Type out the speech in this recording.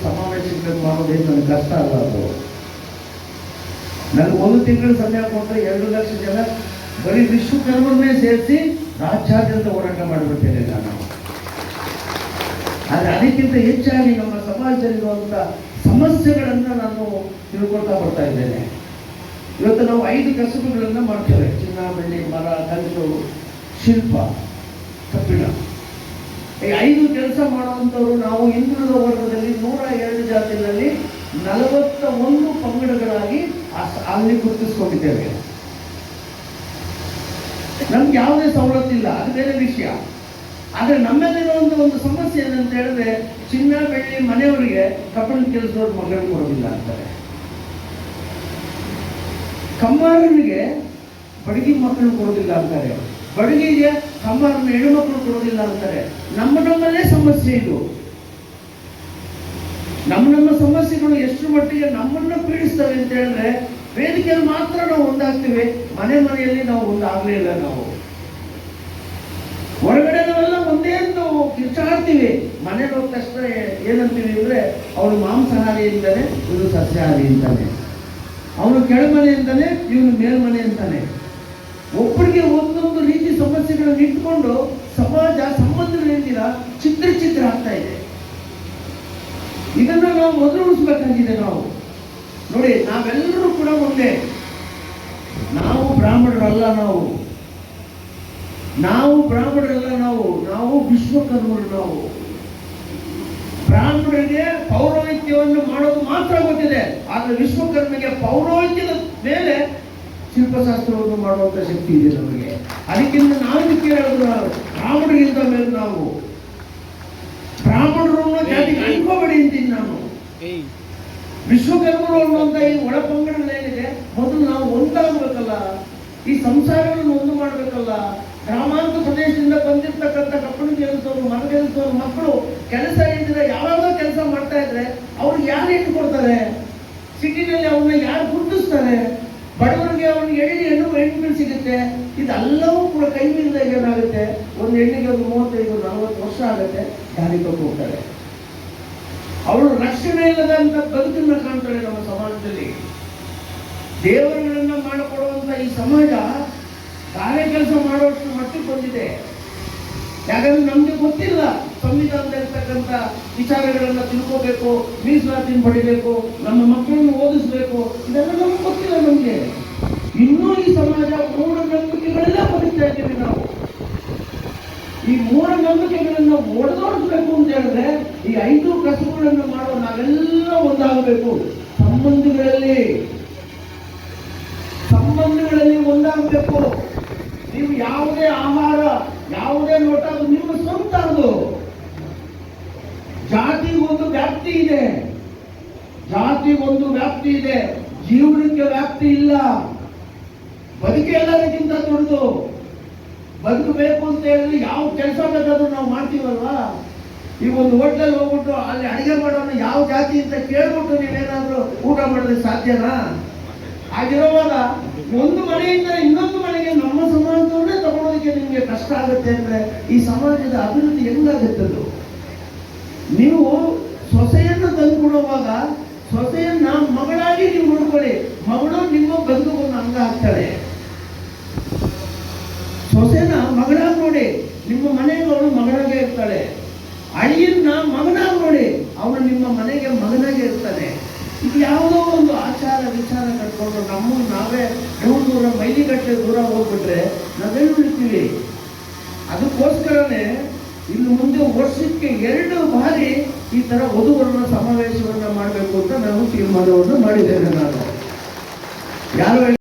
ಸಮಾವೇಶಗಳನ್ನು ಮಾಡೋದೇನು ನನಗೆ ಕಷ್ಟ ಅಲ್ಲ. ಅದು ನನಗೆ 1 ತಿಂಗಳು ಸಮಯ ಕೊಟ್ಟರೆ 2 ಲಕ್ಷ ಜನ ಬರೀ ವಿಶ್ವಕರ್ಮನ್ನೇ ಸೇರಿಸಿ ರಾಜ್ಯಾದ್ಯಂತ ಹೋರಾಟ ಮಾಡಿಬಿಡ್ತೇನೆ ನಾನು. ಆದರೆ ಅದಕ್ಕಿಂತ ಹೆಚ್ಚಾಗಿ ನಮ್ಮ ಸಮಾಜದಲ್ಲಿರುವಂಥ ಸಮಸ್ಯೆಗಳನ್ನು ನಾನು ತಿಳ್ಕೊಳ್ತಾ ಬರ್ತಾ ಇದ್ದೇನೆ. ಇವತ್ತು ನಾವು 5 ಕಸುಬುಗಳನ್ನು ಮಾಡ್ತೇವೆ: ಚಿನ್ನ, ಬೆಳ್ಳಿ, ಮರ, ಕಲ್ಲು, ಶಿಲ್ಪ, ಕಬ್ಬಿಣ. ಈ 5 ಕೆಲಸ ಮಾಡುವಂಥವ್ರು ನಾವು ಹಿಂದುಳಿದ ವರ್ಗದಲ್ಲಿ 102 ಜಾತಿಗಳಲ್ಲಿ 41 ಪಂಗಡಗಳಾಗಿ ಅಲ್ಲಿ ಗುರುತಿಸ್ಕೊಂಡಿದ್ದೇವೆ. ನಮ್ಗೆ ಯಾವುದೇ ಸವಲತ್ತಿಲ್ಲ, ಅದು ಬೇರೆ ವಿಷಯ. ಆದರೆ ನಮ್ಮಲ್ಲಿರುವಂಥ ಒಂದು ಸಮಸ್ಯೆ ಏನಂತ ಹೇಳಿದ್ರೆ, ಚಿನ್ನ, ಬೆಳ್ಳಿ ಮನೆಯವರಿಗೆ ಕಬ್ಬಿಣ ಕೆಲಸದವ್ರು ಮಗಳು ಕೊಡೋದಿಲ್ಲ ಅಂತಾರೆ. ಕಮ್ಮಾರನಿಗೆ ಬಡಗಿ ಮಕ್ಕಳು ಕೊಡೋದಿಲ್ಲ ಅಂತಾರೆ. ಬಡಗಿಗೆ ಕಮ್ಮಾರನ ಹೆಣ್ಣುಮಕ್ಕಳು ಕೊಡೋದಿಲ್ಲ ಅಂತಾರೆ. ನಮ್ಮಲ್ಲೇ ಸಮಸ್ಯೆ ಇದು. ನಮ್ಮ ಸಮಸ್ಯೆಗಳು ಎಷ್ಟು ಮಟ್ಟಿಗೆ ನಮ್ಮನ್ನ ಪೀಡಿಸ್ತವೆ ಅಂತ ಹೇಳಿದ್ರೆ, ವೇದಿಕೆಯಲ್ಲಿ ಮಾತ್ರ ನಾವು ಒಂದಾಗ್ತೀವಿ, ಮನೆಯಲ್ಲಿ ನಾವು ಒಂದಾಗಲೇ ಇಲ್ಲ. ನಾವು ಹೊರಗಡೆ ನಾವೆಲ್ಲ ಒಂದೇ ನಾವು ಕಿರ್ಚಾಡ್ತೀವಿ. ಮನೆಗೆ ಹೋದ ತಕ್ಷಣ ಏನಂತೀವಿ ಅಂದ್ರೆ, ಅವನು ಮಾಂಸಾಹಾರಿ ಅಂತಾನೆ, ಇವನು ಸಸ್ಯಾಹಾರಿ ಅಂತಾನೆ, ಅವನು ಕೆಳಮನೆ ಅಂತಾನೆ, ಇವನು ಮೇಲ್ಮನೆ ಅಂತಾನೆ. ಒಬ್ಬರಿಗೆ ಒಂದೊಂದು ರೀತಿ ಸಮಸ್ಯೆಗಳನ್ನು ಇಟ್ಕೊಂಡು ಸಮಾಜ ಸಂಬಂಧಗಳೇನಿಲ್ಲ ಚಿತ್ರ ಆಗ್ತಾ ಇದೆ. ಇದನ್ನು ನಾವು ಮೊದಲು ಉಳಿಸ್ಬೇಕಾಗಿದೆ. ನಾವು ನೋಡಿ, ನಾವೆಲ್ಲರೂ ಕೂಡ ಒಂದೇ. ನಾವು ಬ್ರಾಹ್ಮಣರಲ್ಲ, ನಾವು ಬ್ರಾಹ್ಮಣರಲ್ಲ, ನಾವು ವಿಶ್ವಕರ್ಮರು. ನಾವು ಬ್ರಾಹ್ಮಣರಿಗೆ ಪೌರೋಹಿತ್ಯವನ್ನು ಮಾಡೋದು ಮಾತ್ರ ಗೊತ್ತಿದೆ, ಆದರೆ ವಿಶ್ವಕರ್ಮಿಗೆ ಪೌರೋಹಿತ್ಯದ ಮೇಲೆ ಶಿಲ್ಪಶಾಸ್ತ್ರವನ್ನು ಮಾಡುವಂತ ಶಕ್ತಿ ಇದೆ ನಮಗೆ. ಅದಕ್ಕಿಂತ ನಾವು ಕೇಳೋದು, ಬ್ರಾಹ್ಮಣರಿಗಿಂತ ಮೇಲೆ ನಾವು ಬ್ರಾಹ್ಮಣರನ್ನು ಜಾತಿಗೆ ಅನ್ಕೋಬೇಡಿ ಅಂತೀನಿ ನಾನು. ವಿಶ್ವಕರ್ಮರು ಅನ್ನುವಂಥ ಈ ಒಳಪಂಗಡಗಳೇನಿದೆ, ಮೊದಲು ನಾವು ಒಂದಾಗಬೇಕಲ್ಲ, ಈ ಸಂಸಾರಗಳನ್ನು ಒಂದು ಮಾಡಬೇಕಲ್ಲ. ಗ್ರಾಮಾಂತರ ಪ್ರದೇಶದಿಂದ ಬಂದಿರ್ತಕ್ಕಂಥ ಕಬ್ಬಣ ಕೆಲಸದವರು, ಮರ ಕೆಲಸದವರು ಮಕ್ಕಳು ಕೆಲಸ ಇದ್ರೆ ಯಾವಾಗ ಕೆಲಸ ಮಾಡ್ತಾ ಇದ್ರೆ ಅವ್ರಿಗೆ ಯಾರು ಹೆಣ್ಣು ಕೊಡ್ತಾರೆ? ಸಿಟಿನಲ್ಲಿ ಅವ್ರನ್ನ ಯಾರು ಗುರುತಿಸ್ತಾರೆ? ಬಡವರಿಗೆ ಅವ್ರಿಗೆ ಹೆಣ್ಣುಗಳು ಸಿಗುತ್ತೆ. ಇದೆಲ್ಲವೂ ಕೂಡ ಕೈ ಮೀರಿದಾಗ ಏನಾಗುತ್ತೆ, ಒಂದು ಹೆಣ್ಣಿಗೆ ಒಂದು 35-40 ವರ್ಷ ಆಗುತ್ತೆ, ದಾರಿ ತಪ್ಪು ಹೋಗ್ತಾರೆ. ಅವಳು ರಕ್ಷಣೆ ಇಲ್ಲದಂತ ಬದುಕನ್ನ ಕಾಣ್ತಾಳೆ ನಮ್ಮ ಸಮಾಜದಲ್ಲಿ. ದೇವರುಗಳನ್ನ ಮಾಡಿಕೊಡುವಂತ ಈ ಸಮಾಜ ಕಾರ್ಯ ಕೆಲಸ ಮಾಡುವಷ್ಟು ಮಟ್ಟಿಗೆ ಬಂದಿದೆ. ಯಾಕಂದ್ರೆ ನಮ್ಗೆ ಗೊತ್ತಿಲ್ಲ, ಸಂವಿಧಾನದಲ್ಲಿರ್ತಕ್ಕಂಥ ವಿಚಾರಗಳನ್ನ ತಿಳ್ಕೋಬೇಕು, ಮೀಸಲಾತಿನ ಪಡಿಬೇಕು, ನಮ್ಮ ಮಕ್ಕಳನ್ನು ಓದಿಸ್ಬೇಕು, ಇದೆಲ್ಲ ನಮ್ಗೆ ಗೊತ್ತಿಲ್ಲ. ನಮ್ಗೆ ಇನ್ನೂ ಈ ಸಮಾಜ ಮೂಢನಂಬಿಕೆಗಳೆಲ್ಲ ಬದುಕ್ತಾ ಇದ್ದೀವಿ ನಾವು. ಈ ಮೂಢನಂಬಿಕೆಗಳನ್ನು ಒಡೆದೋಡಿಸ್ಬೇಕು ಅಂತ ಹೇಳಿದ್ರೆ, ಈ 5 ಕಸುಬುಗಳನ್ನು ಮಾಡೋ ನಾವೆಲ್ಲ ಒಂದಾಗಬೇಕು. ಸಂಬಂಧಗಳಲ್ಲಿ ಒಂದಾಗಬೇಕು. ನೀವು ಯಾವುದೇ ಆಹಾರ, ಯಾವುದೇ ನೋಟ, ಅದು ನಿಮ್ಮ ಸ್ವಂತ. ಅದು ಜಾತಿಗೆ ಒಂದು ವ್ಯಾಪ್ತಿ ಇದೆ, ಜೀವನಕ್ಕೆ ವ್ಯಾಪ್ತಿ ಇಲ್ಲ. ಬದುಕೆ ಎಲ್ಲದಕ್ಕಿಂತ ದೊಡ್ಡದು. ಬದುಕಬೇಕು ಅಂತ ಹೇಳಿದ್ರೆ ಯಾವ ಕೆಲಸ ಬೇಕಾದ್ರೂ ನಾವು ಮಾಡ್ತೀವಲ್ವಾ. ಈಗ ಒಂದು ಹೋಟ್ಲಲ್ಲಿ ಹೋಗ್ಬಿಟ್ಟು ಅಲ್ಲಿ ಅಡಿಗೆ ಮಾಡೋಣ ಯಾವ ಜಾತಿ ಅಂತ ಕೇಳ್ಬಿಟ್ಟು ನೀವೇನಾದ್ರೂ ಊಟ ಮಾಡೋದಕ್ಕೆ ಸಾಧ್ಯನಾ? ಆಗಿರುವಾಗ ಒಂದು ಮನೆಯಿಂದ ಇನ್ನೊಂದು ಮನೆಗೆ ನಮ್ಮ ಸಮಾಜದವ್ರನ್ನೇ ತಗೊಳ್ಳೋದಕ್ಕೆ ನಿಮ್ಗೆ ಕಷ್ಟ ಆಗುತ್ತೆ ಅಂದ್ರೆ ಈ ಸಮಾಜದ ಅಭಿವೃದ್ಧಿ ಹೆಂಗಾಗುತ್ತದು? ನೀವು ಸೊಸೆಯನ್ನು ತಂದುಕೊಡುವಾಗ ಸೊಸೆಯನ್ನ ಮಗಳಾಗಿ ನೀವು ನೋಡ್ಕೊಳ್ಳಿ, ಮಗಳು ನಿಮ್ಮ ಬದುಕನ್ನು ಅಂಗ ಆಗ್ತಾಳೆ. ಸೊಸೆನ ಮಗಳಾಗಿ ನೋಡಿ, ನಿಮ್ಮ ಮನೆಗೆ ಅವಳು ಮಗಳಾಗೆ ಇರ್ತಾಳೆ. ಅಳಿಯನ್ನ ಮಗನಾಗಿ ನೋಡಿ, ಅವನು ನಿಮ್ಮ ಮನೆಗೆ ಮಗನಾಗೆ ಇರ್ತಾನೆ. ಇದು ಯಾವುದೋ ಒಂದು ಆಚಾರ ವಿಚಾರ ಕಟ್ಕೊಂಡು ನಮ್ಮನ್ನು ನಾವೇ 100 ಮೈಲಿಗಟ್ಟಲೆ ದೂರ ಹೋಗ್ಬಿಟ್ರೆ ನಾವೆಲ್ಲ ಉಳಿತೀವಿ. ಅದಕ್ಕೋಸ್ಕರನೇ ಇನ್ನು ಮುಂದೆ ವರ್ಷಕ್ಕೆ 2 ಬಾರಿ ಈ ತರ ವಧುವರನ ಸಮಾವೇಶವನ್ನ ಮಾಡಬೇಕು ಅಂತ ನಾನು ತೀರ್ಮಾನವನ್ನು ಮಾಡಿದ್ದೇನೆ. ನಾನು ಯಾರು